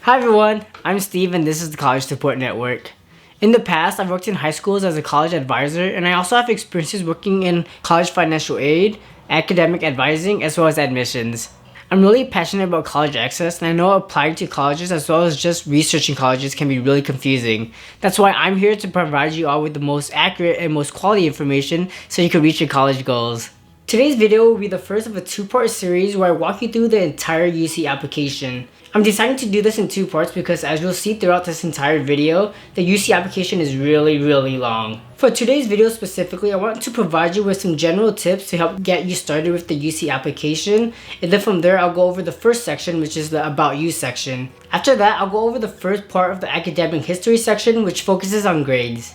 Hi everyone, I'm Steve and this is the College Support Network. In the past, I've worked in high schools as a college advisor, and I also have experiences working in college financial aid, academic advising, as well as admissions. I'm really passionate about college access, and I know applying to colleges as well as just researching colleges can be really confusing. That's why I'm here to provide you all with the most accurate and most quality information so you can reach your college goals. Today's video will be the first of a two-part series where I walk you through the entire UC application. I'm deciding to do this in two parts because, as you'll see throughout this entire video, the UC application is really long. For today's video specifically, I want to provide you with some general tips to help get you started with the UC application, and then from there I'll go over the first section, which is the About You section. After that, I'll go over the first part of the academic history section, which focuses on grades.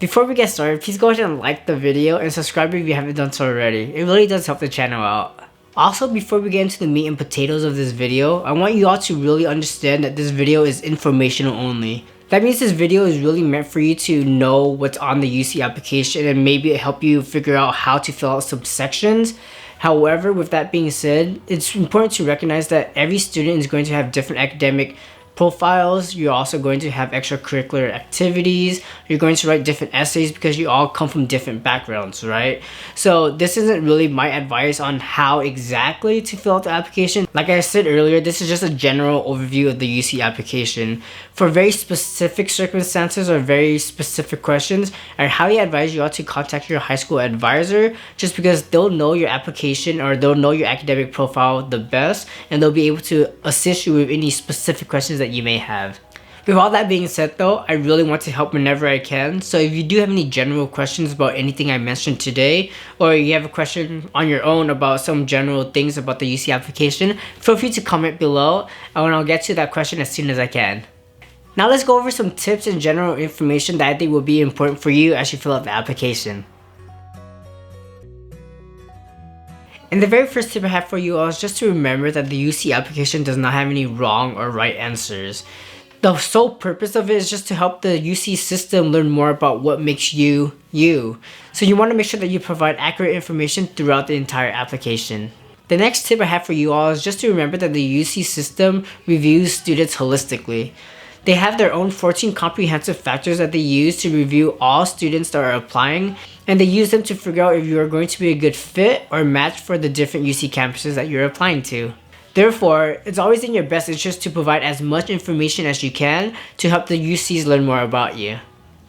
Before we get started, please go ahead and like the video and subscribe if you haven't done so already. It really does help the channel out. Also, before we get into the meat and potatoes of this video, I want you all to really understand that this video is informational only. That means this video is really meant for you to know what's on the UC application and maybe help you figure out how to fill out some sections. However, with that being said, it's important to recognize that every student is going to have different academic profiles. You're also going to have extracurricular activities. You're going to write different essays because you all come from different backgrounds, right? So this isn't really my advice on how exactly to fill out the application. Like I said earlier, this is just a general overview of the UC application. For very specific circumstances or very specific questions, I highly advise you all to contact your high school advisor, just because they'll know your application or they'll know your academic profile the best, and they'll be able to assist you with any specific questions that you may have. With all that being said though, I really want to help whenever I can, so if you do have any general questions about anything I mentioned today, or you have a question on your own about some general things about the UC application, feel free to comment below and I'll get to that question as soon as I can. Now let's go over some tips and general information that I think will be important for you as you fill out the application. And the very first tip I have for you all is just to remember that the UC application does not have any wrong or right answers. The sole purpose of it is just to help the UC system learn more about what makes you, you. So you want to make sure that you provide accurate information throughout the entire application. The next tip I have for you all is just to remember that the UC system reviews students holistically. They have their own 14 comprehensive factors that they use to review all students that are applying, and they use them to figure out if you are going to be a good fit or match for the different UC campuses that you're applying to. Therefore, it's always in your best interest to provide as much information as you can to help the UCs learn more about you.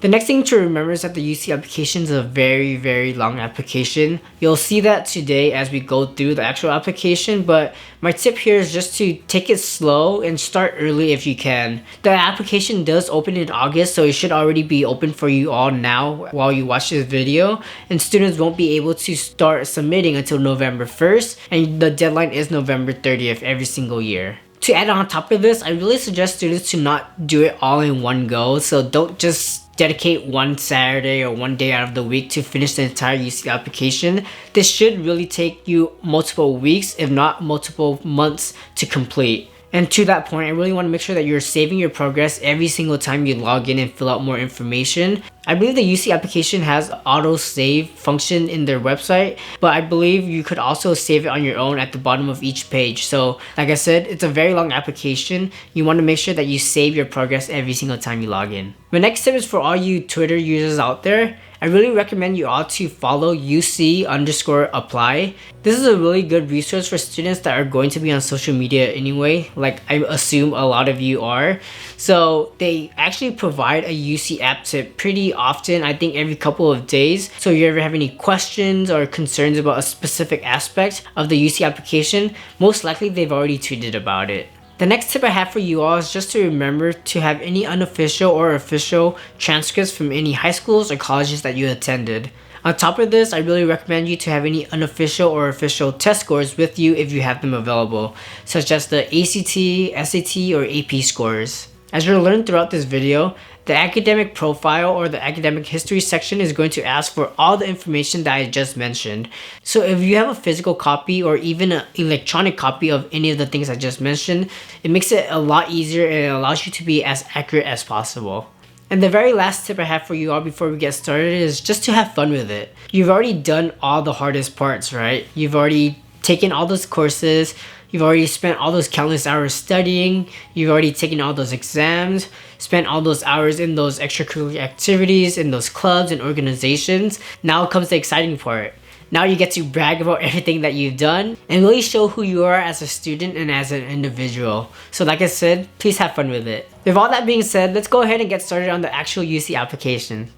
The next thing to remember is that the UC application is a very long application. You'll see that today as we go through the actual application, but my tip here is just to take it slow and start early if you can. The application does open in August, so it should already be open for you all now while you watch this video, and students won't be able to start submitting until November 1st, and the deadline is November 30th every single year. To add on top of this, I really suggest students to not do it all in one go, so don't just dedicate one Saturday or one day out of the week to finish the entire UC application. This should really take you multiple weeks, if not multiple months, to complete. And to that point, I really want to make sure that you're saving your progress every single time you log in and fill out more information. I believe the UC application has auto save function in their website, but I believe you could also save it on your own at the bottom of each page. So like I said, it's a very long application. You want to make sure that you save your progress every single time you log in. My next tip is for all you Twitter users out there. I really recommend you all to follow UC_apply. This is a really good resource for students that are going to be on social media anyway, like I assume a lot of you are. So they actually provide a UC app tip pretty often, I think every couple of days. So if you ever have any questions or concerns about a specific aspect of the UC application, most likely they've already tweeted about it. The next tip I have for you all is just to remember to have any unofficial or official transcripts from any high schools or colleges that you attended. On top of this, I really recommend you to have any unofficial or official test scores with you if you have them available, such as the ACT, SAT, or AP scores. As you'll learn throughout this video, the academic profile or the academic history section is going to ask for all the information that I just mentioned. So if you have a physical copy or even an electronic copy of any of the things I just mentioned, it makes it a lot easier and it allows you to be as accurate as possible. And the very last tip I have for you all before we get started is just to have fun with it. You've already done all the hardest parts, right? You've already taken all those courses, you've already spent all those countless hours studying, you've already taken all those exams, spent all those hours in those extracurricular activities, in those clubs and organizations. Now comes the exciting part. Now you get to brag about everything that you've done and really show who you are as a student and as an individual. So like I said, please have fun with it. With all that being said, let's go ahead and get started on the actual UC application.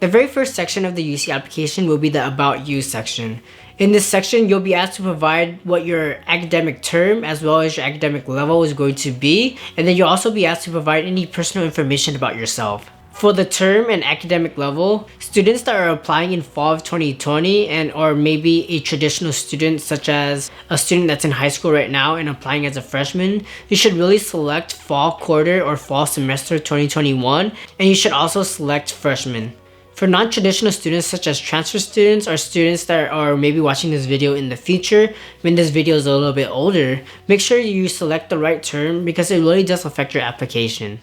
The very first section of the UC application will be the About You section. In this section, you'll be asked to provide what your academic term as well as your academic level is going to be, and then you'll also be asked to provide any personal information about yourself. For the term and academic level, students that are applying in fall of 2020 and or maybe a traditional student such as a student that's in high school right now and applying as a freshman, you should really select fall quarter or fall semester 2021, and you should also select freshman. For non-traditional students such as transfer students or students that are maybe watching this video in the future, when this video is a little bit older, make sure you select the right term because it really does affect your application.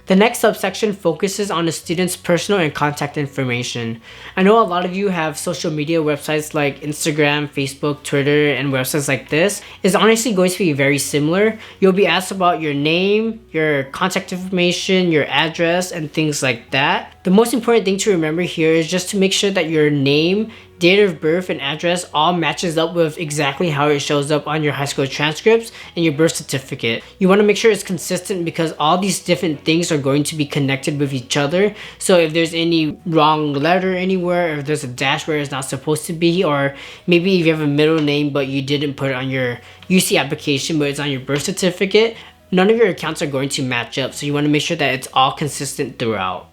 The next subsection focuses on the student's personal and contact information. I know a lot of you have social media websites like Instagram, Facebook, Twitter, and websites like this. It's honestly going to be very similar. You'll be asked about your name, your contact information, your address, and things like that. The most important thing to remember here is just to make sure that your name, date of birth, and address all matches up with exactly how it shows up on your high school transcripts and your birth certificate. You want to make sure it's consistent because all these different things are going to be connected with each other. So if there's any wrong letter anywhere, or if there's a dash where it's not supposed to be, or maybe if you have a middle name but you didn't put it on your UC application but it's on your birth certificate, none of your accounts are going to match up. So you want to make sure that it's all consistent throughout.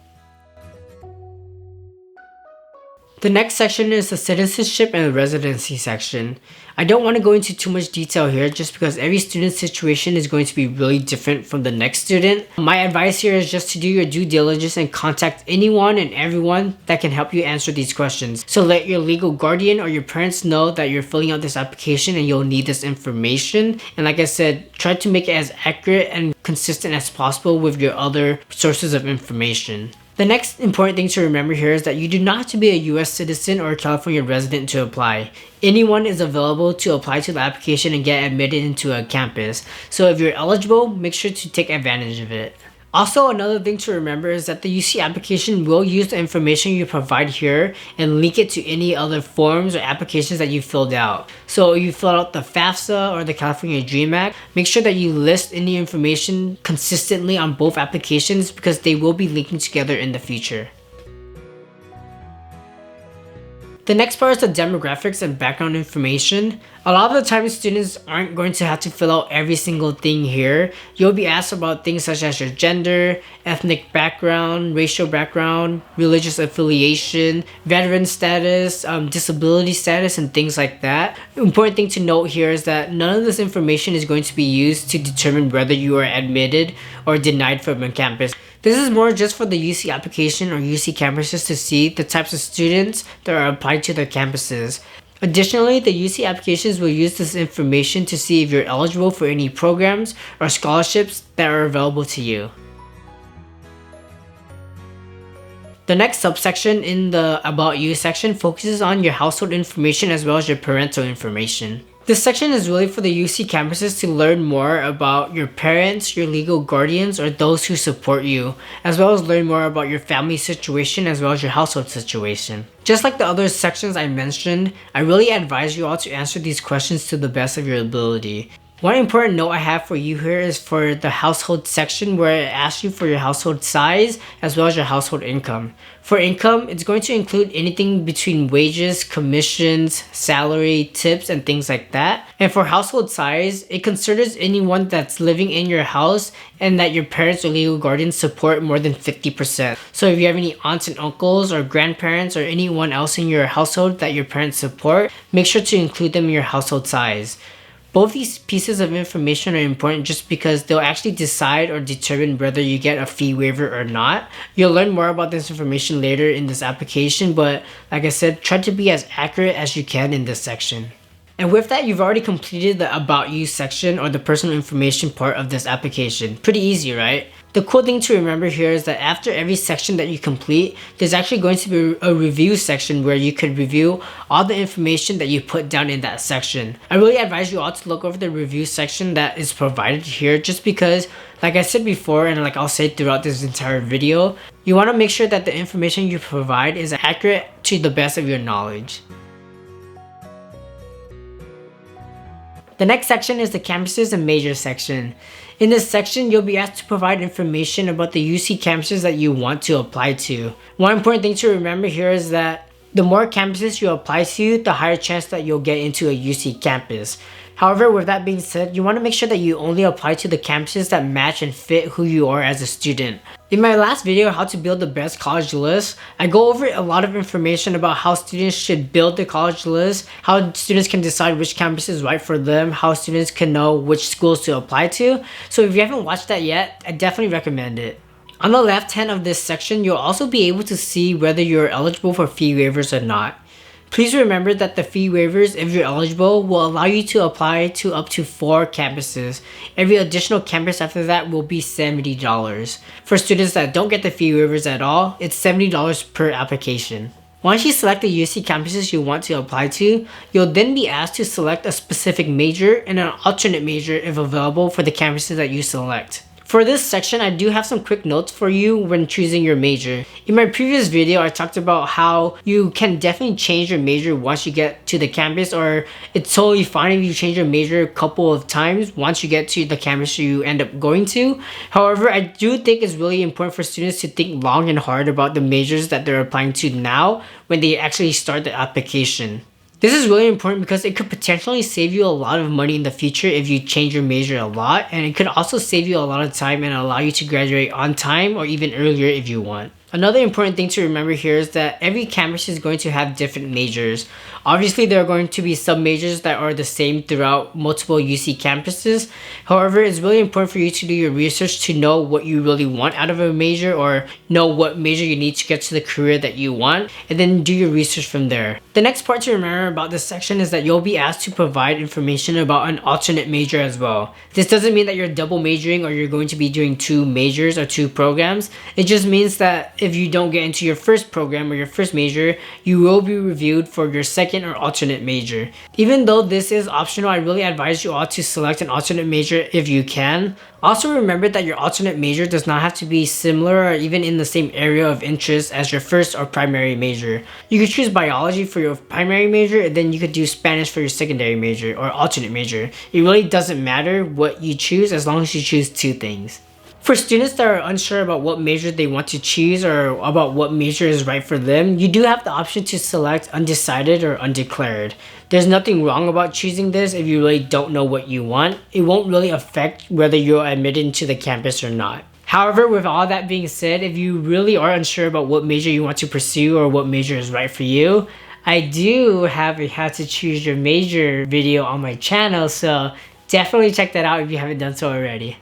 The next section is the Citizenship and the Residency section. I don't want to go into too much detail here just because every student's situation is going to be really different from the next student. My advice here is just to do your due diligence and contact anyone and everyone that can help you answer these questions. So let your legal guardian or your parents know that you're filling out this application and you'll need this information. And like I said, try to make it as accurate and consistent as possible with your other sources of information. The next important thing to remember here is that you do not have to be a US citizen or a California resident to apply. Anyone is available to apply to the application and get admitted into a campus. So if you're eligible, make sure to take advantage of it. Also, another thing to remember is that the UC application will use the information you provide here and link it to any other forms or applications that you filled out. So if you filled out the FAFSA or the California DREAM Act, make sure that you list any information consistently on both applications because they will be linking together in the future. The next part is the demographics and background information. A lot of the time, students aren't going to have to fill out every single thing here. You'll be asked about things such as your gender, ethnic background, racial background, religious affiliation, veteran status, disability status, and things like that. The important thing to note here is that none of this information is going to be used to determine whether you are admitted or denied from a campus. This is more just for the UC application or UC campuses to see the types of students that are applied to their campuses. Additionally, the UC applications will use this information to see if you're eligible for any programs or scholarships that are available to you. The next subsection in the About You section focuses on your household information as well as your parental information. This section is really for the UC campuses to learn more about your parents, your legal guardians, or those who support you, as well as learn more about your family situation as well as your household situation. Just like the other sections I mentioned, I really advise you all to answer these questions to the best of your ability. One important note I have for you here is for the household section where it asks you for your household size as well as your household income. For income, it's going to include anything between wages, commissions, salary, tips, and things like that. And for household size, it considers anyone that's living in your house and that your parents or legal guardians support more than 50%. So if you have any aunts and uncles or grandparents or anyone else in your household that your parents support, make sure to include them in your household size. Both these pieces of information are important just because they'll actually decide or determine whether you get a fee waiver or not. You'll learn more about this information later in this application, but like I said, try to be as accurate as you can in this section. And with that, you've already completed the About You section or the personal information part of this application. Pretty easy, right? The cool thing to remember here is that after every section that you complete, there's actually going to be a review section where you could review all the information that you put down in that section. I really advise you all to look over the review section that is provided here, just because, like I said before, and like I'll say throughout this entire video, you want to make sure that the information you provide is accurate to the best of your knowledge. The next section is the campuses and majors section. In this section, you'll be asked to provide information about the UC campuses that you want to apply to. One important thing to remember here is that the more campuses you apply to, the higher chance that you'll get into a UC campus. However, with that being said, you want to make sure that you only apply to the campuses that match and fit who you are as a student. In my last video, how to build the best college list, I go over a lot of information about how students should build the college list, how students can decide which campus is right for them, how students can know which schools to apply to. So if you haven't watched that yet, I definitely recommend it. On the left hand of this section, you'll also be able to see whether you're eligible for fee waivers or not. Please remember that the fee waivers, if you're eligible, will allow you to apply to up to 4 campuses. Every additional campus after that will be $70. For students that don't get the fee waivers at all, it's $70 per application. Once you select the UC campuses you want to apply to, you'll then be asked to select a specific major and an alternate major if available for the campuses that you select. For this section, I do have some quick notes for you when choosing your major. In my previous video, I talked about how you can definitely change your major once you get to the campus, or it's totally fine if you change your major a couple of times once you get to the campus you end up going to. However, I do think it's really important for students to think long and hard about the majors that they're applying to now when they actually start the application. This is really important because it could potentially save you a lot of money in the future if you change your major a lot, and it could also save you a lot of time and allow you to graduate on time or even earlier if you want. Another important thing to remember here is that every campus is going to have different majors. Obviously, there are going to be some majors that are the same throughout multiple UC campuses. However, it's really important for you to do your research to know what you really want out of a major, or know what major you need to get to the career that you want, and then do your research from there. The next part to remember about this section is that you'll be asked to provide information about an alternate major as well. This doesn't mean that you're double majoring or you're going to be doing 2 majors or 2 programs. It just means that if you don't get into your first program or your first major, you will be reviewed for your second or alternate major. Even though this is optional, I really advise you all to select an alternate major if you can. Also remember that your alternate major does not have to be similar or even in the same area of interest as your first or primary major. You could choose biology for your primary major, and then you could do Spanish for your secondary major or alternate major. It really doesn't matter what you choose as long as you choose 2 things. For students that are unsure about what major they want to choose or about what major is right for them, you do have the option to select undecided or undeclared. There's nothing wrong about choosing this if you really don't know what you want. It won't really affect whether you're admitted into the campus or not. However, with all that being said, if you really are unsure about what major you want to pursue or what major is right for you, I do have a how to choose your major video on my channel, so definitely check that out if you haven't done so already.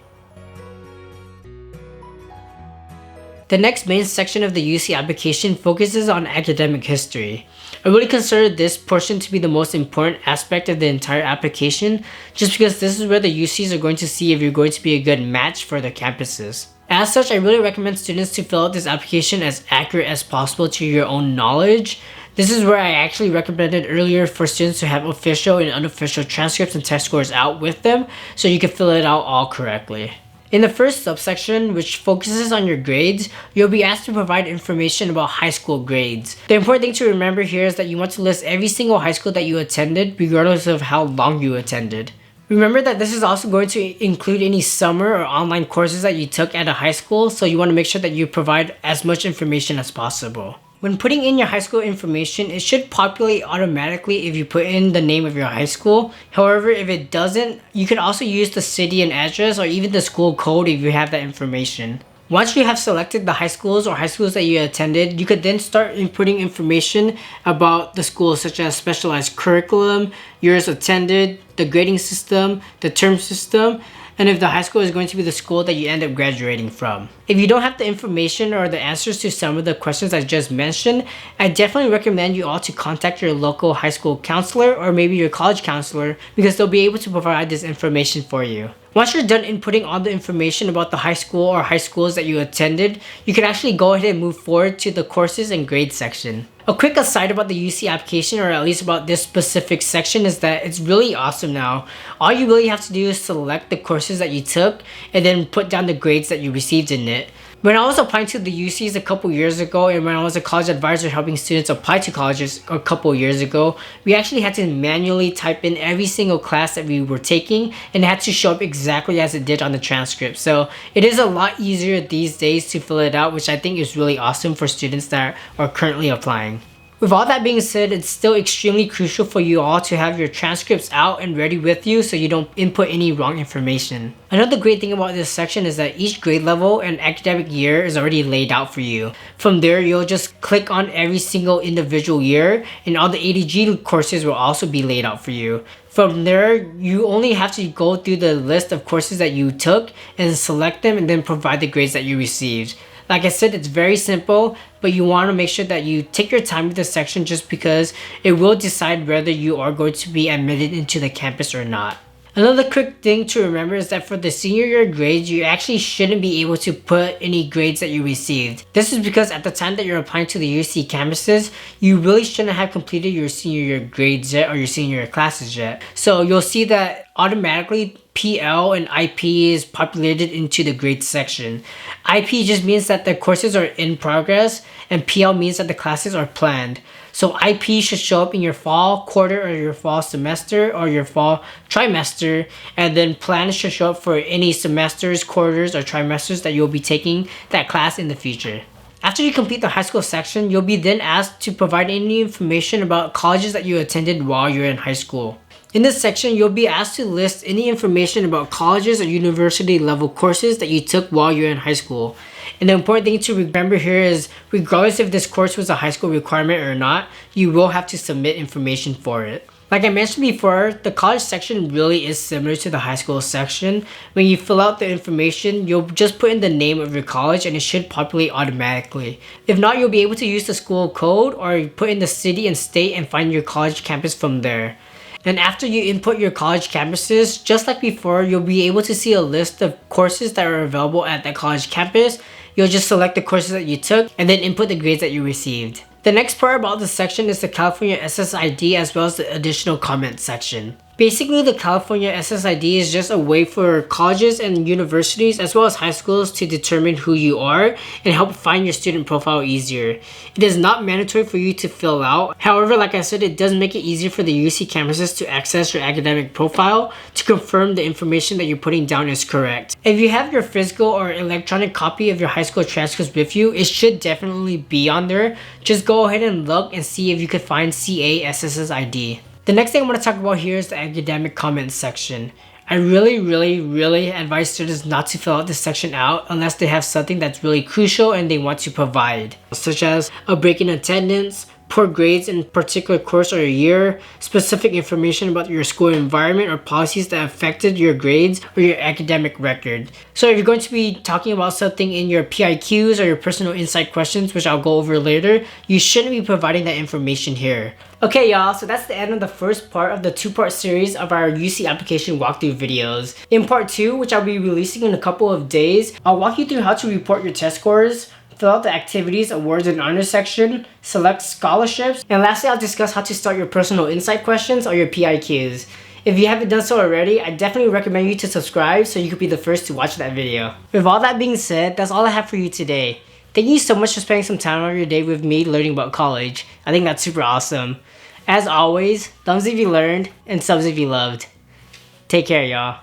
The next main section of the UC application focuses on academic history. I really consider this portion to be the most important aspect of the entire application, just because this is where the UCs are going to see if you're going to be a good match for their campuses. As such, I really recommend students to fill out this application as accurate as possible to your own knowledge. This is where I actually recommended earlier for students to have official and unofficial transcripts and test scores out with them, so you can fill it out all correctly. In the first subsection, which focuses on your grades, you'll be asked to provide information about high school grades. The important thing to remember here is that you want to list every single high school that you attended, regardless of how long you attended. Remember that this is also going to include any summer or online courses that you took at a high school, so you want to make sure that you provide as much information as possible. When putting in your high school information, it should populate automatically if you put in the name of your high school. However, if it doesn't, you can also use the city and address or even the school code if you have that information. Once you have selected the high schools or high schools that you attended, you could then start inputting information about the schools, such as specialized curriculum, years attended, the grading system, the term system, and if the high school is going to be the school that you end up graduating from. If you don't have the information or the answers to some of the questions I just mentioned, I definitely recommend you all to contact your local high school counselor or maybe your college counselor, because they'll be able to provide this information for you. Once you're done inputting all the information about the high school or high schools that you attended, you can actually go ahead and move forward to the courses and grades section. A quick aside about the UC application, or at least about this specific section, is that it's really awesome now. All you really have to do is select the courses that you took and then put down the grades that you received in it. When I was applying to the UCs a couple years ago, and when I was a college advisor helping students apply to colleges a couple years ago, we actually had to manually type in every single class that we were taking, and it had to show up exactly as it did on the transcript. So it is a lot easier these days to fill it out, which I think is really awesome for students that are currently applying. With all that being said, it's still extremely crucial for you all to have your transcripts out and ready with you so you don't input any wrong information. Another great thing about this section is that each grade level and academic year is already laid out for you. From there, you'll just click on every single individual year, and all the ADG courses will also be laid out for you. From there, you only have to go through the list of courses that you took and select them and then provide the grades that you received. Like I said, it's very simple, but you want to make sure that you take your time with this section just because it will decide whether you are going to be admitted into the campus or not. Another quick thing to remember is that for the senior year grades, you actually shouldn't be able to put any grades that you received. This is because at the time that you're applying to the UC campuses, you really shouldn't have completed your senior year grades yet or your senior year classes yet. So you'll see that automatically PL and IP is populated into the grades section. IP just means that the courses are in progress, and PL means that the classes are planned. So IP should show up in your fall quarter or your fall semester or your fall trimester, and then plan should show up for any semesters, quarters, or trimesters that you'll be taking that class in the future. After you complete the high school section, you'll be then asked to provide any information about colleges that you attended while you're in high school. In this section, you'll be asked to list any information about colleges or university level courses that you took while you're in high school. And the important thing to remember here is, regardless if this course was a high school requirement or not, you will have to submit information for it. Like I mentioned before, the college section really is similar to the high school section. When you fill out the information, you'll just put in the name of your college and it should populate automatically. If not, you'll be able to use the school code or put in the city and state and find your college campus from there. And after you input your college campuses, just like before, you'll be able to see a list of courses that are available at that college campus. You'll just select the courses that you took and then input the grades that you received. The next part about this section is the California SSID, as well as the additional comments section. Basically, the California SSID is just a way for colleges and universities as well as high schools to determine who you are and help find your student profile easier. It is not mandatory for you to fill out. However, like I said, it does make it easier for the UC campuses to access your academic profile to confirm the information that you're putting down is correct. If you have your physical or electronic copy of your high school transcripts with you, it should definitely be on there. Just go ahead and look and see if you could find CA SSID. The next thing I want to talk about here is the academic comments section. I really advise students not to fill out this section out unless they have something that's really crucial and they want to provide, such as a break in attendance, poor grades in a particular course or a year, specific information about your school environment or policies that affected your grades or your academic record. So if you're going to be talking about something in your PIQs or your personal insight questions, which I'll go over later, you shouldn't be providing that information here. Okay y'all, so that's the end of the first part of the two-part series of our UC application walkthrough videos. In part 2, which I'll be releasing in a couple of days, I'll walk you through how to report your test scores, fill out the activities, awards, and honors section, select scholarships, and lastly I'll discuss how to start your personal insight questions or your PIQs. If you haven't done so already, I definitely recommend you to subscribe so you could be the first to watch that video. With all that being said, that's all I have for you today. Thank you so much for spending some time of your day with me learning about college. I think that's super awesome. As always, thumbs if you learned, and subs if you loved. Take care, y'all.